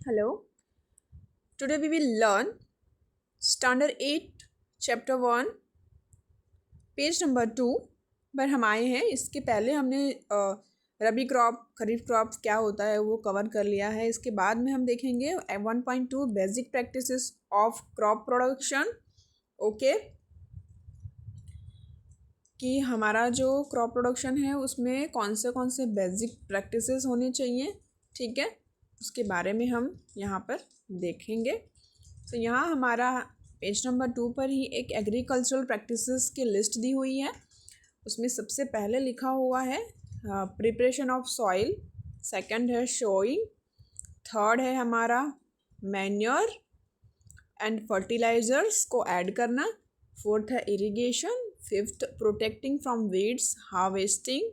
Hello. Today we will learn Standard 8 Chapter 1 page number 2 पर हम आए हैं। इसके पहले हमने रबी क्रॉप खरीफ क्रॉप क्या होता है वो कवर कर लिया है। इसके बाद में हम देखेंगे 1.2 basic practices of crop production. Okay, कि हमारा जो क्रॉप प्रोडक्शन है उसमें कौन से बेसिक प्रैक्टिसेस होने चाहिए, ठीक है, उसके बारे में हम यहाँ पर देखेंगे। तो यहाँ हमारा पेज नंबर 2 पर ही एक एग्रीकल्चरल प्रैक्टिसेस की लिस्ट दी हुई है। उसमें सबसे पहले लिखा हुआ है प्रिपरेशन ऑफ सॉइल, सेकंड है शोइंग, थर्ड है हमारा मैन्योर एंड फर्टिलाइजर्स को ऐड करना, फोर्थ है irrigation, fifth protecting from weeds, harvesting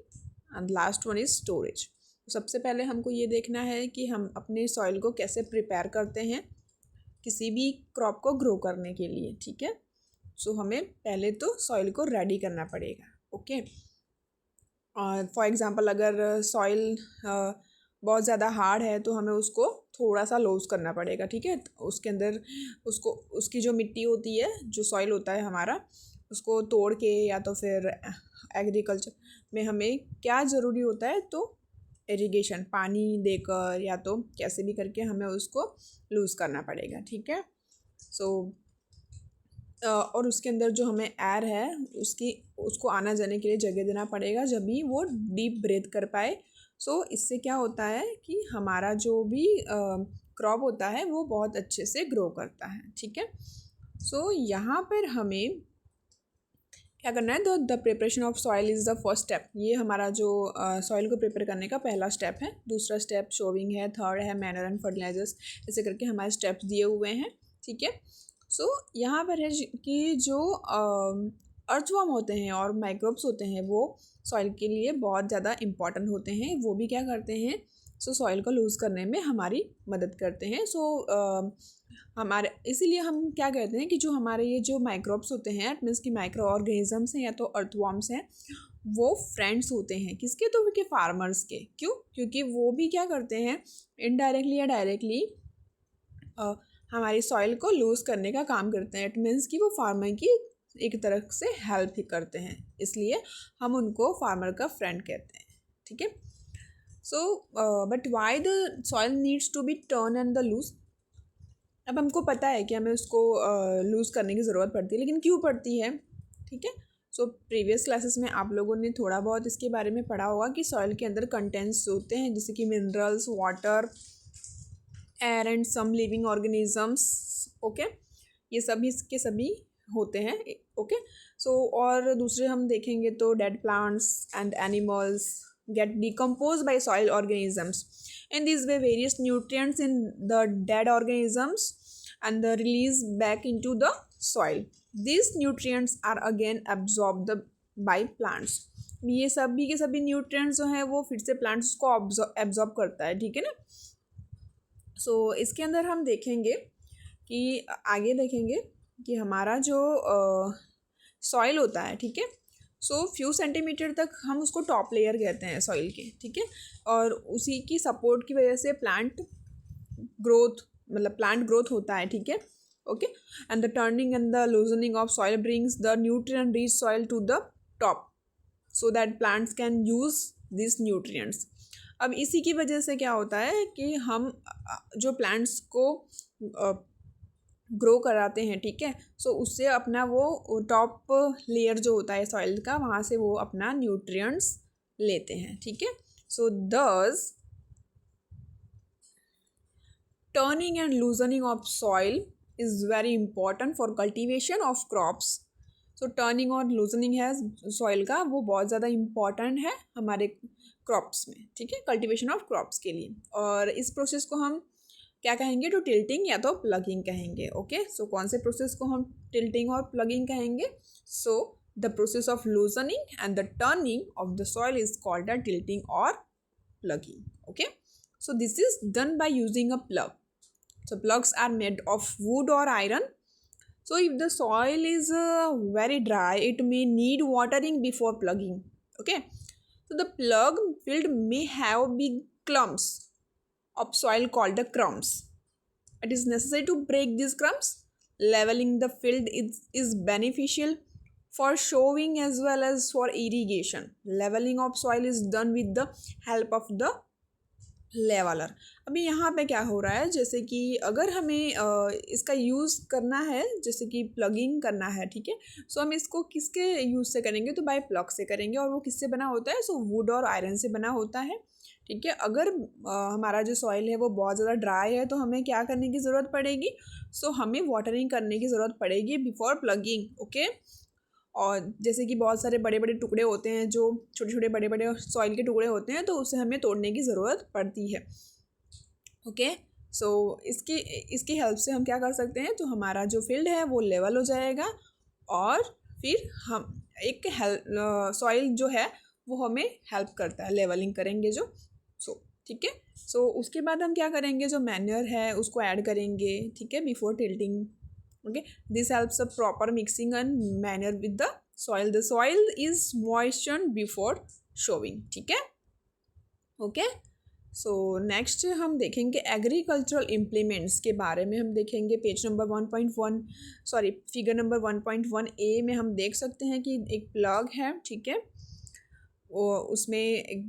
and last one is storage. सबसे पहले हमको ये देखना है कि हम अपने सॉइल को कैसे प्रिपेयर करते हैं किसी भी क्रॉप को ग्रो करने के लिए, ठीक है। सो हमें पहले तो सॉइल को रेडी करना पड़ेगा। ओके, फॉर एग्जांपल अगर सॉइल बहुत ज़्यादा हार्ड है तो हमें उसको थोड़ा सा लूज करना पड़ेगा, ठीक है। उसके अंदर उसकी जो मिट्टी होती है, जो सॉइल होता है हमारा, उसको तोड़ के या तो फिर एग्रीकल्चर में हमें क्या ज़रूरी होता है, तो इरिगेशन पानी देकर या तो कैसे भी करके हमें उसको लूज़ करना पड़ेगा, ठीक है। सो और उसके अंदर जो हमें एयर है उसको आना जाने के लिए जगह देना पड़ेगा, जब भी वो डीप ब्रेथ कर पाए। सो इससे क्या होता है कि हमारा जो भी क्रॉप होता है वो बहुत अच्छे से ग्रो करता है, ठीक है। सो यहाँ पर हमें क्या करना है, the preparation of soil is the first step. ये हमारा जो सॉइल को प्रिपेयर करने का पहला स्टेप है। दूसरा स्टेप शोविंग है, थर्ड है मैनर एंड फर्टिलाइजर्स, ऐसे करके हमारे स्टेप्स दिए हुए हैं, ठीक है। सो यहाँ पर है कि जो अर्थवर्म होते हैं और माइक्रोब्स होते हैं वो सॉइल के लिए बहुत ज़्यादा इम्पॉर्टेंट होते हैं। वो भी क्या करते हैं, सो सॉइल को लूज़ करने में हमारी मदद करते हैं। सो हमारे इसीलिए हम क्या कहते हैं कि जो हमारे ये जो माइक्रोब्स होते हैं, इट मीन्स कि माइक्रो ऑर्गेनिजम्स हैं या तो अर्थवर्म्स हैं, वो फ्रेंड्स होते हैं किसके, तो के फार्मर्स के। क्यों? क्योंकि वो भी क्या करते हैं, इनडायरेक्टली या डायरेक्टली हमारी सॉइल को लूज़ करने का काम करते हैं। इट मीन्स कि वो फार्मर की एक तरह से हेल्प ही करते हैं, इसलिए हम उनको फार्मर का फ्रेंड कहते हैं, ठीक है। So but why the soil needs to be turn and the loose. अब हमको पता है कि हमें उसको लूज़ करने की ज़रूरत पड़ती है, लेकिन क्यों पड़ती है, ठीक है। सो प्रीवियस क्लासेस में आप लोगों ने थोड़ा बहुत इसके बारे में पढ़ा होगा कि सॉइल के अंदर कंटेंट्स होते हैं, जैसे कि minerals, water, air and some living organisms. Okay, ये सभी के सभी होते हैं, ओके। सो और दूसरे हम देखेंगे तो dead plants and animals get decomposed by soil organisms. In this way, various nutrients in the dead organisms and the release back into the soil. These nutrients are again absorbed by plants. ये सभी के सभी nutrients जो हैं वो फिर से plants को एब्जॉर्ब करता है, ठीक है ना। सो इसके अंदर हम देखेंगे कि आगे देखेंगे कि हमारा जो सॉइल होता है, ठीक है। सो फ्यू सेंटीमीटर तक हम उसको टॉप लेयर कहते हैं सॉइल के, ठीक है। और उसी की सपोर्ट की वजह से प्लांट ग्रोथ होता है, ठीक है, okay. And the turning and the loosening of soil brings the nutrient rich soil to the top so that plants can use this nutrients. अब इसी की वजह से क्या होता है कि हम जो प्लांट्स को ग्रो कराते हैं, ठीक है, सो उससे अपना वो टॉप लेयर जो होता है सॉइल का, वहाँ से वो अपना न्यूट्रिएंट्स लेते हैं, ठीक है। सो दस turning and loosening of soil is very important for cultivation of crops. So turning और लूजनिंग है सॉइल का, वो बहुत ज़्यादा इम्पॉर्टेंट है हमारे क्रॉप्स में, ठीक है, कल्टिवेशन ऑफ क्रॉप्स के लिए। और इस प्रोसेस को हम क्या कहेंगे, तो टिल्टिंग या तो प्लगिंग कहेंगे, ओके। सो कौन से प्रोसेस को हम टिल्टिंग और प्लगिंग कहेंगे, so the process of loosening and the turning of the soil is called the tilling और ploughing, okay. So this is done by using a plough. So ploughs are made of wood और iron. So if the soil is very dry, it may need watering before plugging, okay. So the plug field may have big clumps of soil called the crumbs. It is necessary to break these crumbs. Leveling the field is beneficial for sowing as well as for irrigation. Leveling of soil is done with the help of the leveller. अभी यहाँ पे क्या हो रहा है, जैसे कि अगर हमें इसका यूज़ करना है, जैसे कि प्लगिंग करना है, ठीक है, सो हम इसको किसके यूज़ से करेंगे, तो बाय प्लग से करेंगे। और वो किससे बना होता है, सो वुड और आयरन से बना होता है, ठीक है। अगर हमारा जो सॉइल है वो बहुत ज़्यादा ड्राई है तो हमें क्या करने की ज़रूरत पड़ेगी, सो हमें वाटरिंग करने की ज़रूरत पड़ेगी बिफोर प्लगिंग, ओके। और जैसे कि बहुत सारे बड़े बड़े टुकड़े होते हैं, जो छोटे छोटे बड़े बड़े सॉइल के टुकड़े होते हैं, तो उसे हमें तोड़ने की ज़रूरत पड़ती है, ओके। सो इसकी हेल्प से हम क्या कर सकते हैं, तो हमारा जो फील्ड है वो लेवल हो जाएगा और फिर हम एक सॉइल जो है वो हमें हेल्प करता है, लेवलिंग करेंगे जो, सो ठीक है। सो उसके बाद हम क्या करेंगे, जो मैन्योर है उसको ऐड करेंगे, ठीक है, before tilting, okay. This helps a proper mixing and manner with the soil. The soil is moistened before sowing, ठीक है, ओके। सो नेक्स्ट हम देखेंगे एग्रीकल्चरल इम्प्लीमेंट्स के बारे में। हम देखेंगे page number 1.1 sorry figure number 1.1 ए में हम देख सकते हैं कि एक प्लग है, ठीक है, वो उसमें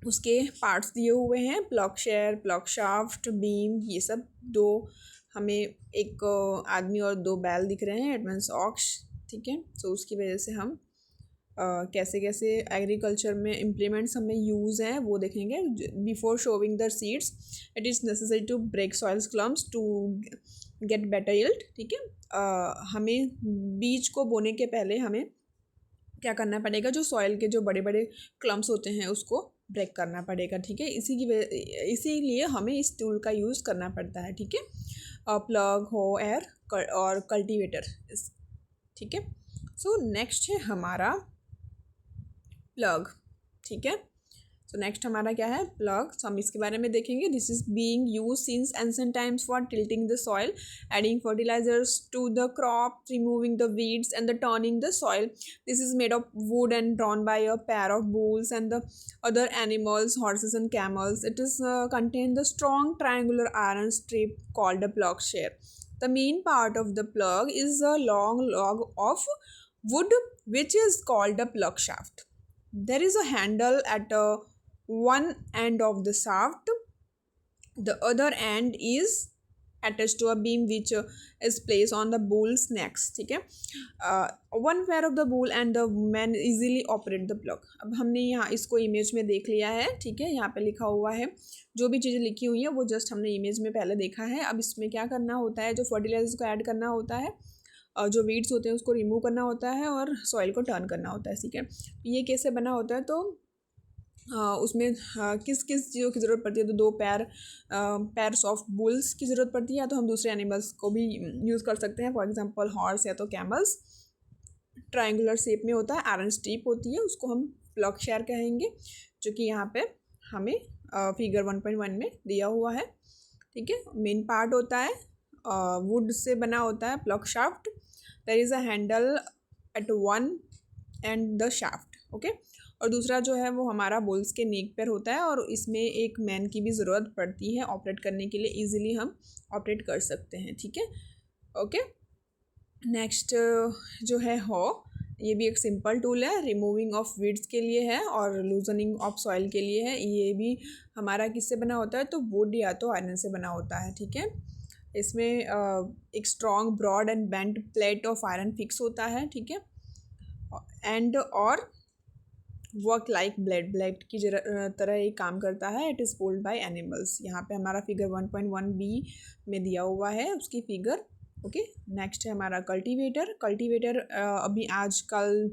उसके पार्ट्स दिए हुए हैं, plug share, plug shaft, beam, ये सब। दो हमें एक आदमी और दो बैल दिख रहे हैं, एडवांस ऑक्स, ठीक है। सो उसकी वजह से हम कैसे कैसे एग्रीकल्चर में इम्प्लीमेंट्स हमें यूज़ हैं वो देखेंगे। Before sowing the seeds it is necessary to break soils clumps to get better yield, ठीक है। हमें बीज को बोने के पहले हमें क्या करना पड़ेगा, जो सॉइल के जो बड़े बड़े क्लम्स होते हैं उसको ब्रेक करना पड़ेगा, ठीक है। इसीलिए हमें इस टूल का यूज़ करना पड़ता है, ठीक है। प्लग हो एयर और कल्टीवेटर, ठीक है। सो नेक्स्ट है हमारा प्लग, ठीक है। सो नेक्स्ट हमारा क्या है, प्लग। सो हम इसके बारे में देखेंगे। This is being use since ancient times for tilting the soil, adding fertilizers to the crop, removing the weeds and the turning the soil. This is made of wood and drawn by a pair of bulls and the other animals, horses and camels. It is contain the strong triangular iron strip called a plug share. The main part of the plug is a long log of wood which is called a plug shaft. There is a handle at one end of the shaft. The other end is attached to a beam which is placed on the bull's neck, ठीक है। one pair of the bull and the man easily operate the plug. अब हमने यहाँ इसको image में देख लिया है, ठीक है। यहाँ पे लिखा हुआ है, जो भी चीज़ें लिखी हुई है वो जस्ट हमने इमेज में पहले देखा है। अब इसमें क्या करना होता है, जो फर्टिलाइजर्स को ऐड करना होता है, जो वीड्स होते हैं उसको रिमूव करना होता है और सॉइल को टर्न करना होता है, ठीक है। ये कैसे बना होता है, तो उसमें किस किस चीज़ों की ज़रूरत पड़ती है, तो दो पैर्स ऑफ बुल्स की ज़रूरत पड़ती है, या तो हम दूसरे एनिमल्स को भी यूज़ कर सकते हैं, फॉर एग्जांपल हॉर्स या तो कैमल्स। ट्रायंगुलर शेप में होता है, आयरन स्ट्रिप होती है, उसको हम प्लग शेयर कहेंगे, जो कि यहाँ पे हमें फिगर 1.1 में दिया हुआ है, ठीक है। मेन पार्ट होता है वुड से बना होता है plug shaft. There is a handle at one end the shaft, okay. और दूसरा जो है वो हमारा बुल्स के नेक पर होता है, और इसमें एक मैन की भी ज़रूरत पड़ती है ऑपरेट करने के लिए, इजीली हम ऑपरेट कर सकते हैं, ठीक है, ओके। नेक्स्ट जो है ये भी एक सिंपल टूल है, रिमूविंग ऑफ वीड्स के लिए है और लूजनिंग ऑफ सॉइल के लिए है। ये भी हमारा किससे बना होता है, तो वुड या तो आयरन से बना होता है, ठीक है। इसमें एक strong broad and bent plate of iron fix होता है, ठीक है, एंड और वर्क लाइक ब्लेड की तरह ये काम करता है। It is pulled by animals. यहाँ पे हमारा फिगर 1.1b में दिया हुआ है उसकी फिगर, ओके। नेक्स्ट है हमारा कल्टीवेटर। अभी आजकल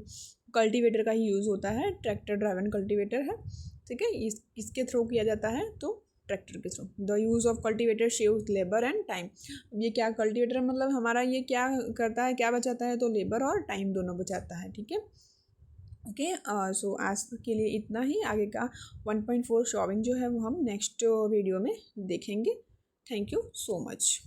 कल्टीवेटर का ही यूज़ होता है, ट्रैक्टर ड्राइवन कल्टीवेटर है, ठीक है। इसके थ्रू किया जाता है, तो ट्रैक्टर के through. The use of cultivator saves labour and time. अब ये क्या कल्टीवेटर मतलब हमारा ये क्या करता है, क्या बचाता है, तो लेबर और टाइम दोनों बचाता है, ठीक है, ओके। सो आज के लिए इतना ही। आगे का 1.4 शॉविंग जो है वो हम नेक्स्ट वीडियो में देखेंगे। Thank you so much.